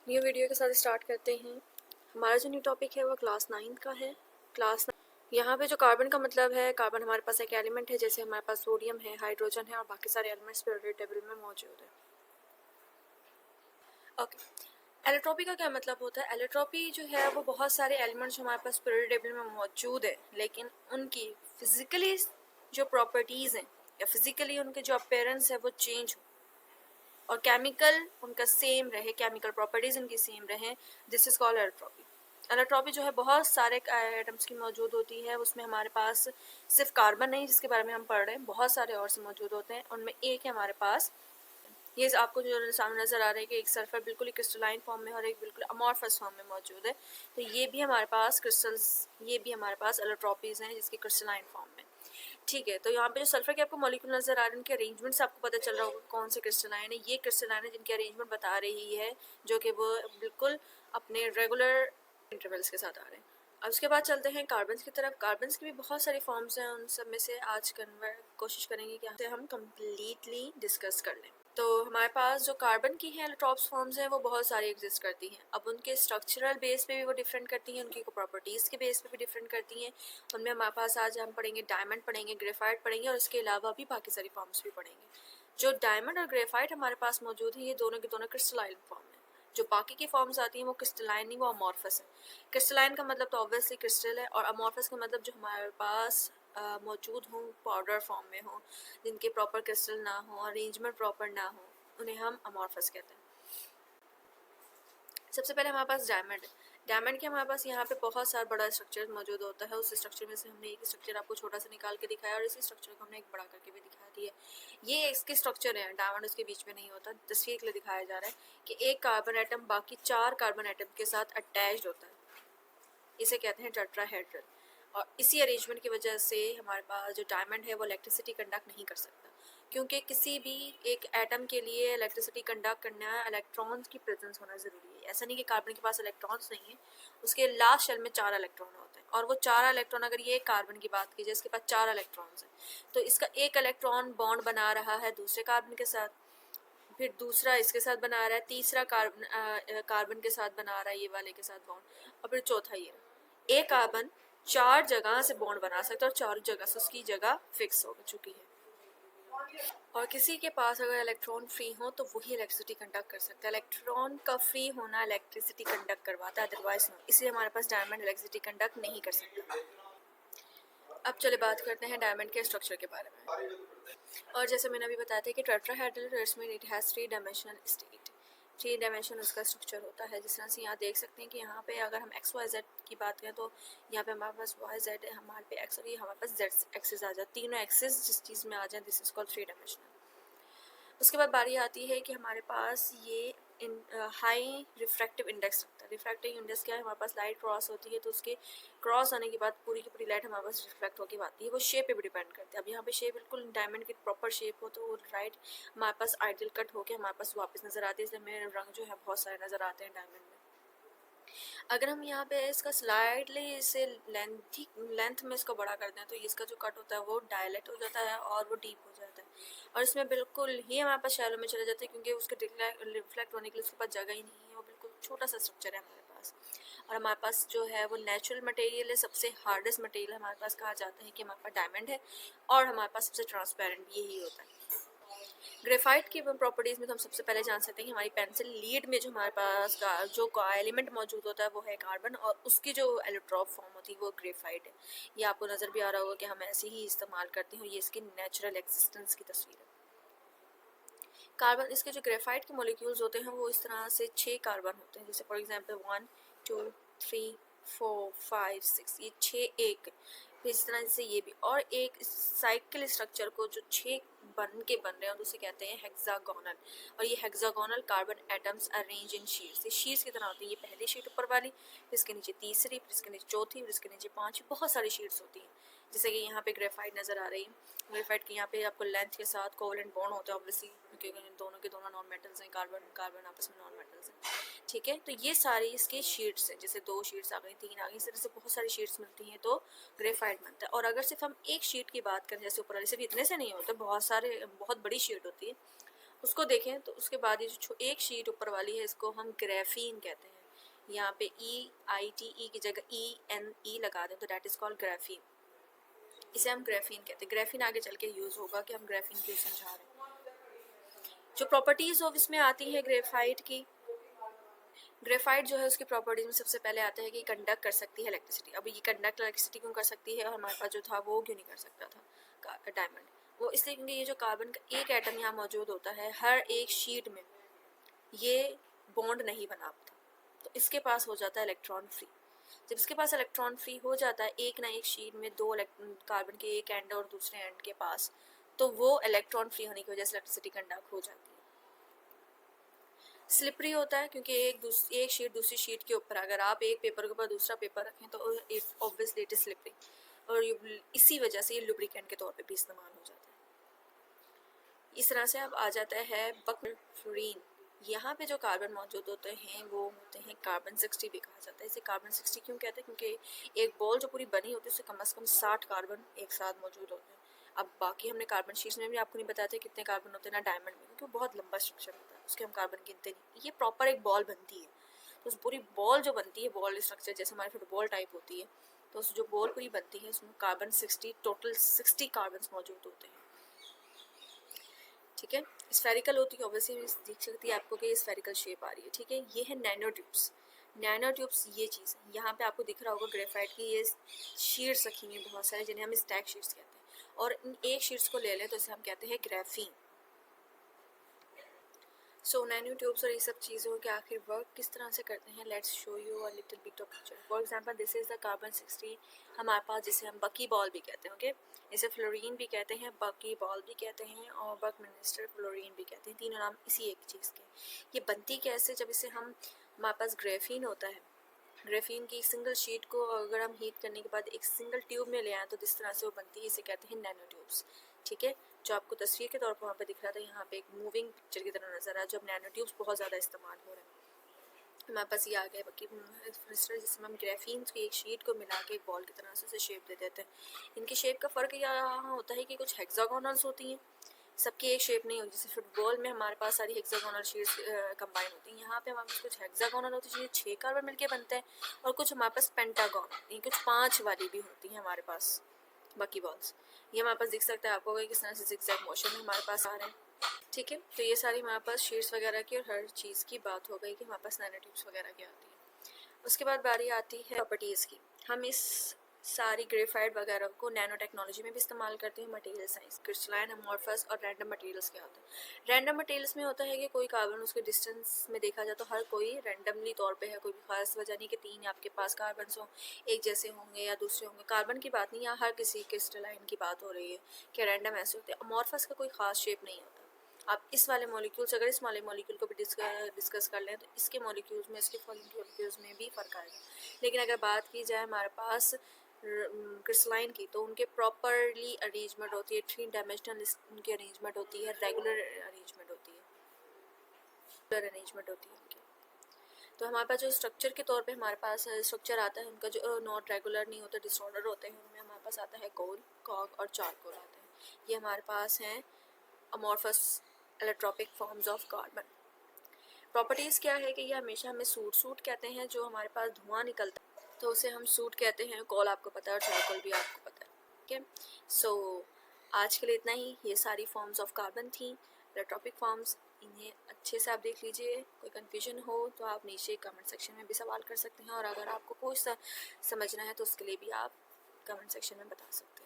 New video के साथ start करते हैं। हमारा जो न्यू टॉपिक है वो क्लास 9 का है। यहाँ पे जो कार्बन का मतलब है, कार्बन हमारे पास एक एलिमेंट है, जैसे हमारे पास सोडियम है, हाइड्रोजन है और बाकी सारे एलिमेंट्स पीरियोडिक टेबल में मौजूद है। ओके, एलोट्रॉपी का क्या मतलब होता है? एलोट्रॉपी जो है वो बहुत सारे एलिमेंट्स हमारे पास पीरियोडिक टेबल में मौजूद है, लेकिन उनकी फिजिकली जो प्रॉपर्टीज़ हैं या फिजिकली उनके जो अपीयरेंस है वो चेंज हो और केमिकल उनका सेम रहे, केमिकल प्रॉपर्टीज़ उनकी सेम रहे। This is called allotropy. Allotropy जो है बहुत सारे एटम्स की मौजूद होती है, उसमें हमारे पास सिर्फ कार्बन नहीं जिसके बारे में हम पढ़ रहे हैं, बहुत सारे और से मौजूद होते हैं। उनमें एक है हमारे पास, ये आपको जो सामने नज़र आ रहा है कि एक सल्फर बिल्कुल ही क्रिस्टलाइन फॉर्म में और एक बिल्कुल अमॉर्फस फॉर्म में मौजूद है। तो ये भी हमारे पास क्रिस्टल्स, ये भी हमारे पास एलोट्रॉपीज़ हैं जिसकी क्रिस्टलाइन फॉर्म में। ठीक है, तो यहाँ पे जो सल्फर के आपको मॉलिक्यूल नजर आ रहे हैं, उनके अरेंजमेंट से आपको पता चल रहा होगा कौन से क्रिस्टलाइन है। ये क्रिस्टलाइन है जिनकी अरेंजमेंट बता रही है, जो कि वो बिल्कुल अपने रेगुलर इंटरवल्स के साथ आ रहे हैं। अब उसके बाद चलते हैं कार्बन्स की तरफ। कार्बन्स की भी बहुत सारी फॉर्म्स हैं, उन सब में से आज कोशिश करेंगे कि हम कम्प्लीटली डिस्कस कर लें। तो हमारे पास जो कार्बन की हैं एलोट्रॉप्स फॉर्म्स हैं वो बहुत सारी एग्जिस्ट करती हैं। अब उनके स्ट्रक्चरल बेस पे भी वो डिफरेंट करती हैं, उनकी प्रॉपर्टीज़ के बेस पे भी डिफरेंट करती हैं। उनमें हमारे पास आज हम पढ़ेंगे डायमंड पढ़ेंगे, ग्रेफाइट पढ़ेंगे और इसके अलावा भी बाकी सारी फॉर्म्स भी पढ़ेंगे। जो डायमंड और ग्रेफाइट हमारे पास मौजूद है, ये दोनों के दोनों क्रिस्टलाइन फॉर्म है। जो बाकी की फॉर्म्स आती हैं वो क्रिस्टलाइन नहीं, वो अमॉर्फस है। क्रिस्टलाइन का मतलब तो ऑब्वियसली क्रिस्टल है, और अमॉर्फस का मतलब जो हमारे पास मौजूद हों, पाउडर फॉर्म में हों, जिनके प्रॉपर क्रिस्टल ना हो, अरेंजमेंट प्रॉपर ना हो, उन्हें हम अमॉर्फस कहते हैं। सबसे पहले हमारे पास डायमंड है। डायमंड के हमारे पास यहाँ पे बहुत सारा बड़ा स्ट्रक्चर मौजूद होता है। उस स्ट्रक्चर में से हमने एक स्ट्रक्चर आपको छोटा सा निकाल के दिखाया और इसी स्ट्रक्चर को हमने एक बड़ा करके भी दिखा दिया। ये इसके स्ट्रक्चर है, डायमंड उसके बीच में नहीं होता। तस्वीर के लिए दिखाया जा रहा है कि एक कार्बन एटम बाकी 4 कार्बन एटम के साथ अटैच्ड होता है, इसे कहते हैं टेट्राहेड्रल। और इसी अरेंजमेंट की वजह से हमारे पास जो डायमंड है वो इलेक्ट्रिसिटी कंडक्ट नहीं कर सकता, क्योंकि किसी भी एक एटम के लिए इलेक्ट्रिसिटी कंडक्ट करना है, इलेक्ट्रॉन्स की प्रेजेंस होना ज़रूरी है। ऐसा नहीं कि कार्बन के पास इलेक्ट्रॉन्स नहीं है, उसके लास्ट शेल में 4 इलेक्ट्रॉन होते हैं, और वो 4 इलेक्ट्रॉन, अगर ये कार्बन की बात की जाए, इसके पास 4 इलेक्ट्रॉन्स हैं, तो इसका एक इलेक्ट्रॉन बॉन्ड बना रहा है दूसरे कार्बन के साथ, फिर दूसरा इसके साथ बना रहा है, तीसरा कार्बन के साथ बना रहा है ये वाले के साथ बॉन्ड, और फिर चौथा ये। एक कार्बन 4 जगह से बॉन्ड बना सकता है और 4 जगह से उसकी जगह फिक्स हो चुकी है। और किसी के पास अगर इलेक्ट्रॉन फ्री हो तो वही इलेक्ट्रिसिटी कंडक्ट कर सकता है। इलेक्ट्रॉन का फ्री होना इलेक्ट्रिसिटी कंडक्ट करवाता है, अदरवाइज नो। इसलिए हमारे पास डायमंड इलेक्ट्रिसिटी कंडक्ट नहीं कर सकता। अब चले बात करते हैं डायमंड के स्ट्रक्चर के बारे में। और जैसे मैंने अभी बताया था कि टेट्राहेड्रल इसमें it has 3 dimensional state, 3 dimension उसका स्ट्रक्चर होता है। जिस तरह से यहाँ देख सकते हैं कि यहाँ पे अगर हम एक्स वाई जेड की बात करें तो यहाँ पे हमारे पास वाई जेड है, हमारे पे एक्स, और ये हमारे पास जेड एक्सिस आ जाए। तीनों एक्सिस जिस चीज़ में आ जाए, दिस इज कॉल्ड 3 डायमेंशनल। उसके बाद बारी आती है कि हमारे पास ये हाई रिफ्रैक्टिव इंडेक्स रखता है। रिफ्रैक्टिव इंडेक्स क्या है? हमारे पास लाइट क्रॉस होती है, तो उसके क्रॉस आने के बाद पूरी की पूरी लाइट हमारे पास रिफ्लेक्ट होकर आती है। वो शेप पे भी डिपेंड करती है। अब यहाँ पे शेप बिल्कुल डायमंड की प्रॉपर शेप हो तो वो राइट हमारे पास आइडियल कट होकर हमारे पास वापस नज़र आती है, इसलिए मेरे रंग जो है बहुत सारे नज़र आते हैं डायमंड में। अगर हम यहाँ पे इसका स्लाइडली इसे लेंथ में इसको बड़ा करते हैं तो इसका जो कट होता है वो डायलेट हो जाता है और वो डीप हो जाता है, और इसमें बिल्कुल ही हमारे पास शैलो में चले जाते हैं, क्योंकि उसके रिफ्लेक्ट होने के लिए उसके पास जगह ही नहीं है। वो बिल्कुल छोटा सा स्ट्रक्चर है हमारे पास। और हमारे पास जो है वो नेचुरल मटेरियल है, सबसे हार्डेस्ट मटेरियल हमारे पास कहा जाता है कि हमारे पास डायमंड है, और हमारे पास सबसे ट्रांसपेरेंट भी यही होता है। ग्रेफाइट की प्रॉपर्टीज़ में तो हम सबसे पहले जान सकते हैं कि हमारी पेंसिल लीड में जो हमारे पास जो एलिमेंट मौजूद होता है वो है कार्बन, और उसकी जो एलोट्रॉप फॉर्म होती है वो ग्रेफाइट है। ये आपको नज़र भी आ रहा होगा कि हम ऐसे ही इस्तेमाल करते हैं, और ये इसकी नेचुरल एक्जिस्टेंस की तस्वीर है। कार्बन, इसके जो ग्रेफाइट के मॉलिक्यूल्स होते हैं वो इस तरह से 6 कार्बन होते हैं, जैसे फॉर एग्जांपल 1 2 3 4 5 6, ये 6 एक। फिर इस तरह से ये भी, और एक साइकिल स्ट्रक्चर को जो 6 बन रहे हैं उसे कहते हैं हेक्सागोनल। और ये hexagonal carbon atoms arrange in sheets, ये शीट्स की तरह होती है। ये पहली शीट ऊपर वाली, फिर इसके नीचे तीसरी, फिर इसके नीचे चौथी, फिर इसके नीचे पांचवी, बहुत सारी शीट्स होती हैं। जैसे कि यहाँ पे ग्रेफाइट नज़र आ रही है। ग्रेफाइट के यहाँ पे आपको लेंथ के साथ कोवलेंट बॉन्ड होता है, ऑब्वियसली क्योंकि दोनों के दोनों नॉन मेटल्स हैं, कार्बन कार्बन आपस में नॉन मेटल्स हैं। ठीक है, तो ये सारी इसकी शीट्स हैं। जैसे 2 शीट्स आ गई, 3 आ गई, इस तरह से बहुत सारी शीट्स मिलती हैं तो ग्रेफाइट बनता है। और अगर सिर्फ हम एक शीट की बात करें, जैसे ऊपर वाली, सिर्फ इतने से नहीं होते, बहुत बड़ी शीट होती है, उसको देखें तो उसके बाद ये जो एक शीट ऊपर वाली है इसको हम ग्राफीन कहते हैं। यहाँ पे EITE की जगह ENE लगा दें तो डैट इज़ कॉल्ड ग्राफीन। इसे हम ग्राफीन कहते हैं। ग्राफीन आगे चल के यूज़ होगा कि हम ग्राफीन क्यों समझा रहे हैं। जो प्रॉपर्टीज़ ऑफ इसमें आती है ग्रेफाइट की, ग्रेफाइट जो है उसकी प्रॉपर्टीज में सबसे पहले आता है कि कंडक्ट कर सकती है इलेक्ट्रिसिटी। अब ये कंडक्ट इलेक्ट्रिसिटी क्यों कर सकती है और हमारे पास जो था वो क्यों नहीं कर सकता था डायमंड? वो इसलिए क्योंकि ये जो कार्बन का एक एटम यहाँ मौजूद होता है, हर एक शीट में ये बॉन्ड नहीं बना होता, तो इसके पास हो जाता है इलेक्ट्रॉन फ्री। जब इसके पास इलेक्ट्रॉन फ्री हो जाता है एक ना एक शीट में दो कार्बन के एक एंड और दूसरे एंड के पास, तो वो इलेक्ट्रॉन फ्री होने की वजह से इलेक्ट्रिसिटी कंडक्ट हो जाती है। स्लिपरी होता है क्योंकि एक शीट दूसरी शीट के ऊपर, अगर आप एक पेपर के ऊपर दूसरा पेपर रखें तो ऑब्वियसली इट इज स्लिपरी, और इसी वजह से ये लुब्रिकेंट के तौर पे भी इस्तेमाल हो जाता है। इस तरह से अब आ जाता है फ्लोरीन। यहाँ पे जो कार्बन मौजूद होते हैं वो होते हैं कार्बन 60 भी कहा जाता है। इसे कार्बन 60 क्यों कहते हैं? क्योंकि एक बॉल जो पूरी बनी होती है उससे कम से कम 60 कार्बन एक साथ मौजूद होते हैं। अब बाकी हमने कार्बन शीट्स में भी आपको नहीं बताते कितने कार्बन होते हैं ना डायमंड में, क्योंकि बहुत लंबा स्ट्रक्चर होता है, उसके हम कार्बन गिनते नहीं। ये प्रॉपर एक बॉल बनती है, तो उस पूरी बॉल जो बनती है, बॉल स्ट्रक्चर जैसे हमारी फुटबॉल टाइप होती है, तो उस जो बॉल पूरी बनती है उसमें कार्बन 60 टोटल 60 कार्बन मौजूद होते हैं। ठीक है, स्फेरिकल होती है ऑब्वियसली, देख सकती है आपको कि स्फेरिकल शेप आ रही है। ठीक है, ये है नैनो ट्यूब्स। नैनो ट्यूब्स ये चीज़ है, यहाँ पे आपको दिख रहा होगा ग्रेफाइट की ये शीट्स रखी हुई हैं बहुत सारे, जिन्हें हम स्टैक शीट्स कहते हैं, और इन एक शीट्स को ले लें तो इसे हम कहते हैं ग्राफीन। सो नैनो ट्यूब्स और ये सब चीज़ों के आखिर वर्क किस तरह से करते हैं, let's show you a little bit of picture. For example this is the carbon 60 हमारे पास, जिसे हम बकी बॉल भी कहते हैं। ओके, इसे फ्लोरीन भी कहते हैं, बकी बॉल भी कहते हैं, और बकमिंस्टर फ्लोरीन भी कहते हैं। तीनों नाम इसी एक चीज़ के। ये बनती कैसे? जब इसे हम, हमारे पास ग्रेफीन होता है, ग्रेफीन की सिंगल शीट को अगर हम हीट करने के बाद एक सिंगल ट्यूब में ले आएँ तो जिस तरह से वो बनती है इसे कहते हैं नैनो ट्यूब्स। ठीक है, जो आपको तस्वीर के तौर पर वहाँ पे दिख रहा था, यहाँ पे एक मूविंग पिक्चर की तरह नजर आ, जब नैनो ट्यूब्स बहुत ज़्यादा इस्तेमाल हो रहे हैं। हमारे पास ये आ गया बाकी जिसमें हम ग्रेफीन की एक शीट को मिला के एक बॉल की तरह से शेप दे देते हैं। इनकी शेप का फ़र्क यहाँ होता है कि कुछ हेक्सागोनल्स होती हैं, सबकी एक शेप नहीं होती। जैसे फुटबॉल में हमारे पास सारी हेक्सागोनल शीट्स कंबाइन होती हैं, यहाँ पे हमारे पास कुछ हेक्सागोनल होती है, 6 कार्बन मिलके बनते हैं, और कुछ हमारे पास पेंटागन, ये कुछ 5 वाली भी होती हैं हमारे पास बाकी बॉल्स। ये हमारे पास दिख सकता है आपको किस तरह से जिगजैग मोशन में हमारे पास आ रहे हैं। ठीक है, तो ये सारी हमारे पास शीट्स वगैरह की और हर चीज़ की बात हो गई कि हमारे पास नैनो ट्यूब्स वगैरह की आती है। उसके बाद बारी आती है प्रॉपर्टीज़ की। हम इस सारी ग्रेफाइट वगैरह को नैनो टेक्नोलॉजी में भी इस्तेमाल करते हैं। मटेरियल साइंस, क्रिस्टलाइन, अमॉर्फस और रैंडम मटेरियल्स क्या होता है? रैंडम मटेरियल्स में होता है कि कोई कार्बन उसके डिस्टेंस में देखा जाए तो हर कोई रैंडमली तौर पे है, कोई भी खास वजह नहीं कि 3 आपके पास कार्बन हो एक जैसे होंगे या दूसरे होंगे। कार्बन की बात नहीं, यहाँ हर किसी क्रिस्टलाइन की बात हो रही है कि रैंडम ऐसे होते हैं। अमॉर्फस का कोई खास शेप नहीं होता। आप इस वाले मॉलिक्यूल्स, अगर इस वाले मॉलिक्यूल को भी डिस्कस कर लें तो इसके मॉलिक्यूल्स में, इसके मॉलिक्यूल्स में भी फ़र्क आएगा। लेकिन अगर बात की जाए हमारे पास क्रिस्टलाइन की, तो उनके प्रॉपरली अरेंजमेंट होती है, 3 डायमेंशनल उनकी अरेंजमेंट होती है, रेगुलर अरेंजमेंट होती है, उनकी। तो हमारे पास जो स्ट्रक्चर के तौर पे हमारे पास स्ट्रक्चर आता है उनका, जो नॉट रेगुलर नहीं होता, डिसऑर्डर होते हैं, उनमें हमारे पास आता है कोल, कॉक और चारकोल आते हैं। ये हमारे पास हैं amorphous allotropic forms of carbon. Properties क्या है कि ये हमेशा हमें सूट कहते हैं, जो हमारे पास धुआं निकलता है तो उसे हम सूट कहते हैं। कॉल आपको पता है और चारकोल भी आपको पता है। ठीक है, सो आज के लिए इतना ही। ये सारी फॉर्म्स ऑफ कार्बन थी, एलोट्रोपिक फॉर्म्स। इन्हें अच्छे से आप देख लीजिए। कोई कन्फ्यूजन हो तो आप नीचे कमेंट सेक्शन में भी सवाल कर सकते हैं, और अगर आपको कोई समझना है तो उसके लिए भी आप कमेंट सेक्शन में बता सकते हैं।